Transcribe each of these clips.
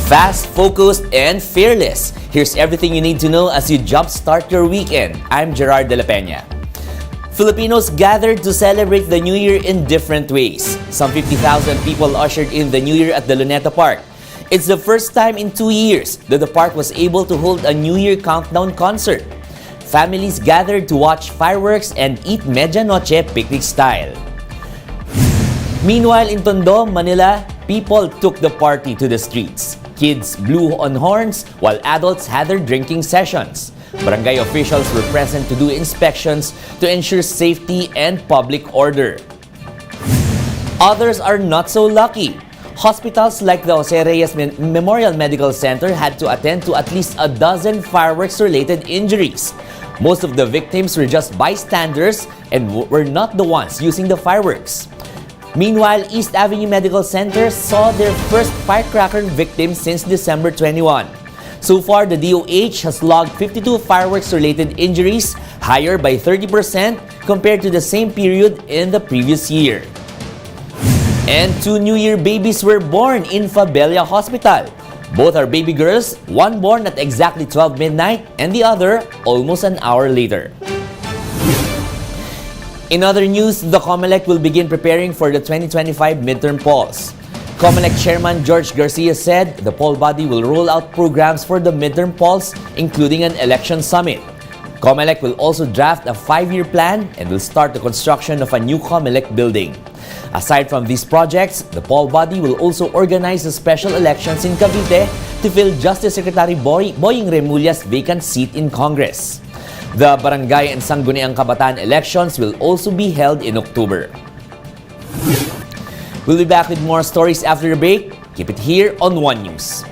Fast, focused, and fearless. Here's everything you need to know as you jumpstart your weekend. I'm Gerard De La Peña. Filipinos gathered to celebrate the New Year in different ways. Some 50,000 people ushered in the New Year at the Luneta Park. It's the first time in 2 years that the park was able to hold a New Year countdown concert. Families gathered to watch fireworks and eat medianoche picnic style. Meanwhile, in Tondo, Manila, people took the party to the streets. Kids blew on horns while adults had their drinking sessions. Barangay officials were present to do inspections to ensure safety and public order. Others are not so lucky. Hospitals like the Jose Reyes Memorial Medical Center had to attend to at least a dozen fireworks-related injuries. Most of the victims were just bystanders and were not the ones using the fireworks. Meanwhile, East Avenue Medical Center saw their first firecracker victim since December 21. So far, the DOH has logged 52 fireworks-related injuries, higher by 30% compared to the same period in the previous year. And 2 New Year babies were born in Fabella Hospital. Both are baby girls, one born at exactly 12 midnight and the other almost an hour later. In other news, the COMELEC will begin preparing for the 2025 midterm polls. COMELEC Chairman George Garcia said the poll body will roll out programs for the midterm polls, including an election summit. COMELEC will also draft a 5-year plan and will start the construction of a new COMELEC building. Aside from these projects, the poll body will also organize the special elections in Cavite to fill Justice Secretary Boying Remulla's vacant seat in Congress. The Barangay and Sangguniang Kabataan elections will also be held in October. We'll be back with more stories after the break. Keep it here on One News.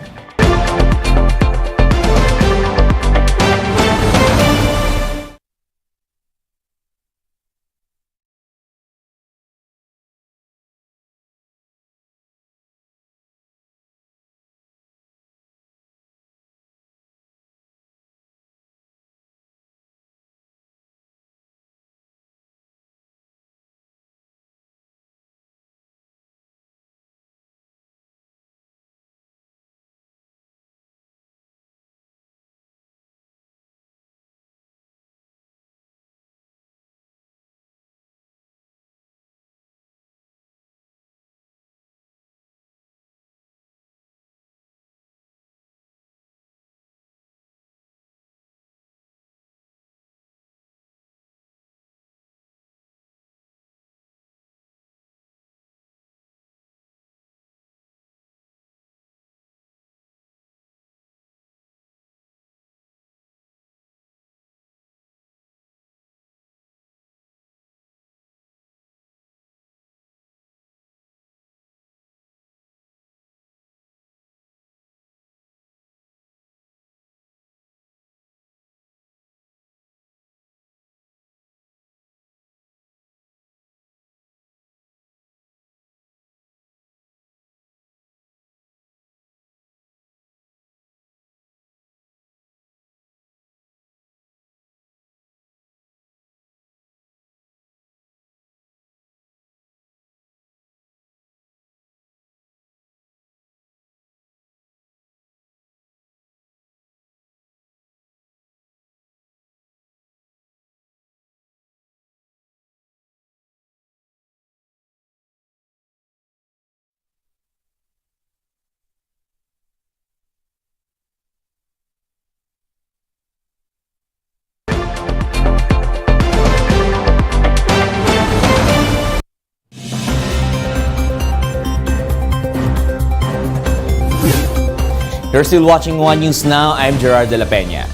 You're still watching One News Now. I'm Gerard De La Peña.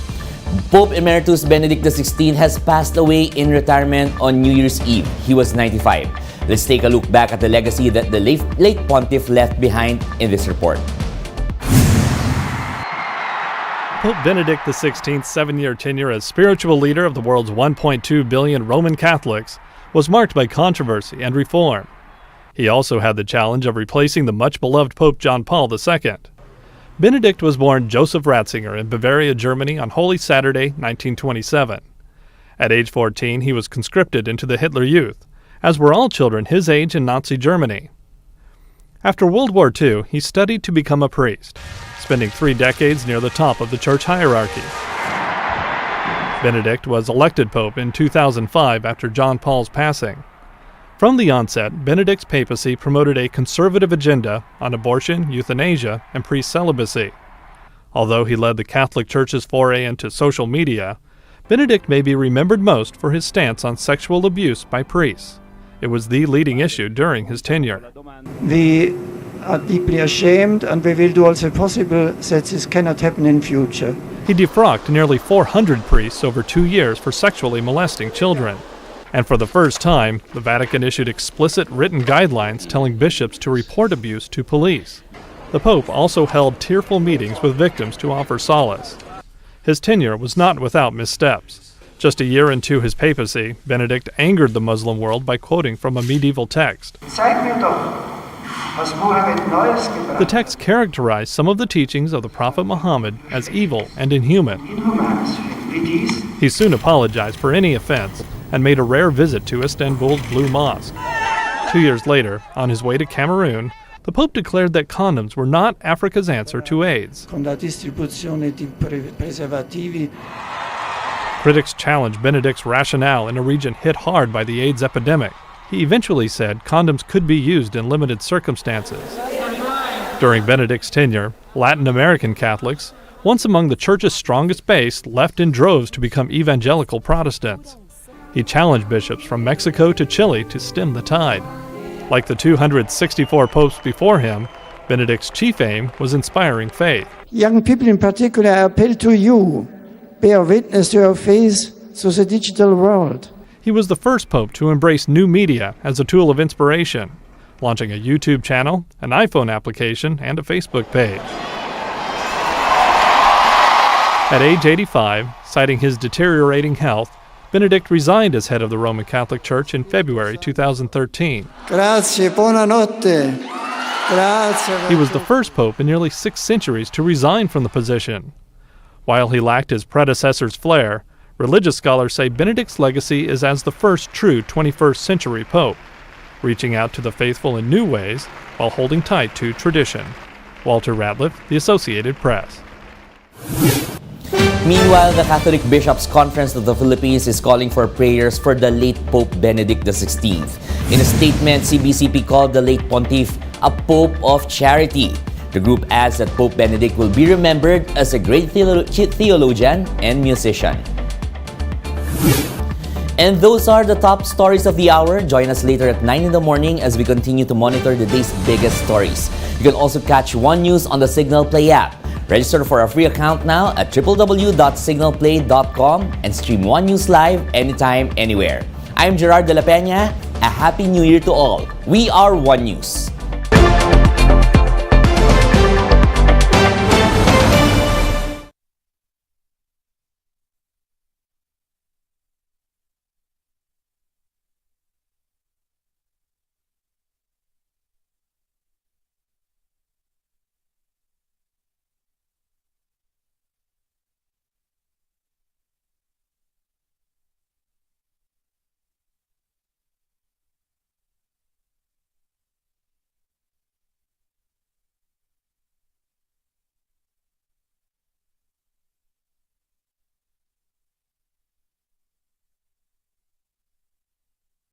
Pope Emeritus Benedict XVI has passed away in retirement on New Year's Eve. He was 95. Let's take a look back at the legacy that the late pontiff left behind in this report. Pope Benedict XVI's 7-year tenure as spiritual leader of the world's 1.2 billion Roman Catholics was marked by controversy and reform. He also had the challenge of replacing the much-beloved Pope John Paul II. Benedict was born Joseph Ratzinger in Bavaria, Germany on Holy Saturday, 1927. At age 14, he was conscripted into the Hitler Youth, as were all children his age in Nazi Germany. After World War II, he studied to become a priest, spending 3 decades near the top of the church hierarchy. Benedict was elected pope in 2005 after John Paul's passing. From the onset, Benedict's papacy promoted a conservative agenda on abortion, euthanasia, and priest celibacy. Although he led the Catholic Church's foray into social media, Benedict may be remembered most for his stance on sexual abuse by priests. It was the leading issue during his tenure. We are deeply ashamed, and we will do all the possible that this cannot happen in future. He defrocked nearly 400 priests over 2 years for sexually molesting children. And for the first time, the Vatican issued explicit written guidelines telling bishops to report abuse to police. The Pope also held tearful meetings with victims to offer solace. His tenure was not without missteps. Just a year into his papacy, Benedict angered the Muslim world by quoting from a medieval text. The text characterized some of the teachings of the Prophet Muhammad as evil and inhuman. He soon apologized for any offense and made a rare visit to Istanbul's Blue Mosque. 2 years later, on his way to Cameroon, the Pope declared that condoms were not Africa's answer to AIDS. Critics challenged Benedict's rationale in a region hit hard by the AIDS epidemic. He eventually said condoms could be used in limited circumstances. During Benedict's tenure, Latin American Catholics, once among the Church's strongest base, left in droves to become evangelical Protestants. He challenged bishops from Mexico to Chile to stem the tide. Like the 264 popes before him, Benedict's chief aim was inspiring faith. Young people in particular, I appeal to you. Bear witness to your faith through the digital world. He was the first pope to embrace new media as a tool of inspiration, launching a YouTube channel, an iPhone application, and a Facebook page. At age 85, citing his deteriorating health, Benedict resigned as head of the Roman Catholic Church in February 2013. Grazie, buonanotte. Grazie. He was the first pope in nearly 6 centuries to resign from the position. While he lacked his predecessor's flair, religious scholars say Benedict's legacy is as the first true 21st century pope, reaching out to the faithful in new ways while holding tight to tradition. Walter Ratliff, The Associated Press. Meanwhile, the Catholic Bishops' Conference of the Philippines is calling for prayers for the late Pope Benedict XVI. In a statement, CBCP called the late pontiff a pope of charity. The group adds that Pope Benedict will be remembered as a great theologian and musician. And those are the top stories of the hour. Join us later at 9 in the morning as we continue to monitor the day's biggest stories. You can also catch One News on the Signal Play app. Register for a free account now at www.signalplay.com and stream One News live anytime, anywhere. I'm Gerard De La Peña. A Happy New Year to all. We are One News.